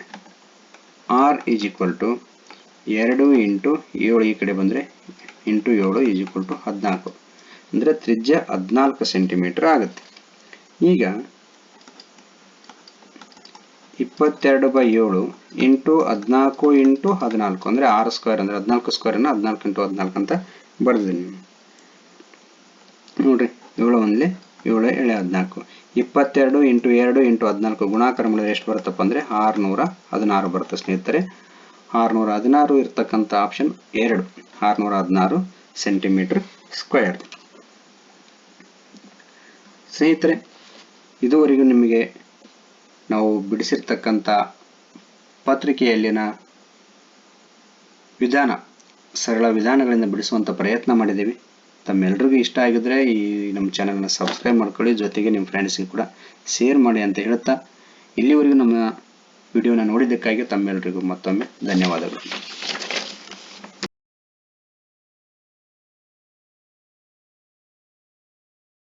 Speaker 1: r is equal to 2 into 7 ಈ ಕಡೆ ಬಂದರೆ ಇಂಟು 7 ಈಸ್ ಈಕ್ವಲ್ ಟು 14 ಅಂದರೆ ತ್ರಿಜ್ಯ 14 ಸೆಂಟಿಮೀಟರ್ ಆಗುತ್ತೆ. ಈಗ 22/7 ಇಂಟು 14 ಇಂಟು 14 ಅಂದರೆ 6 ಸ್ಕ್ವೇರ್ ಅಂದರೆ 14 ಸ್ಕ್ವೇರನ್ನು 14 ಇಂಟು 14 ಅಂತ ಬರ್ದಿದ್ದೀನಿ. ನೋಡ್ರಿ 7 ಒಂದ್ಲೆ 7 7 14 22 ಇಂಟು 2 ಇಂಟು 14 ಗುಣಾಕಾರ ಮಾಡಿದ್ರೆ ಎಷ್ಟು ಬರುತ್ತಪ್ಪ ಅಂದರೆ 616 ಬರುತ್ತೆ ಸ್ನೇಹಿತರೆ. 616 ಇರ್ತಕ್ಕಂಥ ಆಪ್ಷನ್ 2 616 ಸೆಂಟಿಮೀಟರ್ ಸ್ಕ್ವೇರ್. ಸ್ನೇಹಿತರೆ, ಇದುವರೆಗೂ ನಿಮಗೆ ನಾವು ಬಿಡಿಸಿರ್ತಕ್ಕಂಥ ಪತ್ರಿಕೆಯಲ್ಲಿನ ಸರಳ ವಿಧಾನಗಳಿಂದ ಬಿಡಿಸುವಂಥ ಪ್ರಯತ್ನ ಮಾಡಿದ್ದೀವಿ. ತಮ್ಮೆಲ್ಲರಿಗೂ ಇಷ್ಟ ಆಗಿದ್ರೆ ಈ ನಮ್ಮ ಚಾನಲ್ನ ಸಬ್ಸ್ಕ್ರೈಬ್ ಮಾಡ್ಕೊಳ್ಳಿ, ಜೊತೆಗೆ ನಿಮ್ಮ ಫ್ರೆಂಡ್ಸ್ಗೆ ಕೂಡ ಶೇರ್ ಮಾಡಿ ಅಂತ ಹೇಳ್ತಾ ಇಲ್ಲಿವರೆಗೂ ನಮ್ಮ ವಿಡಿಯೋನ ನೋಡಿದ್ದಕ್ಕಾಗಿ ತಮ್ಮೆಲ್ಲರಿಗೂ ಮತ್ತೊಮ್ಮೆ ಧನ್ಯವಾದಗಳು.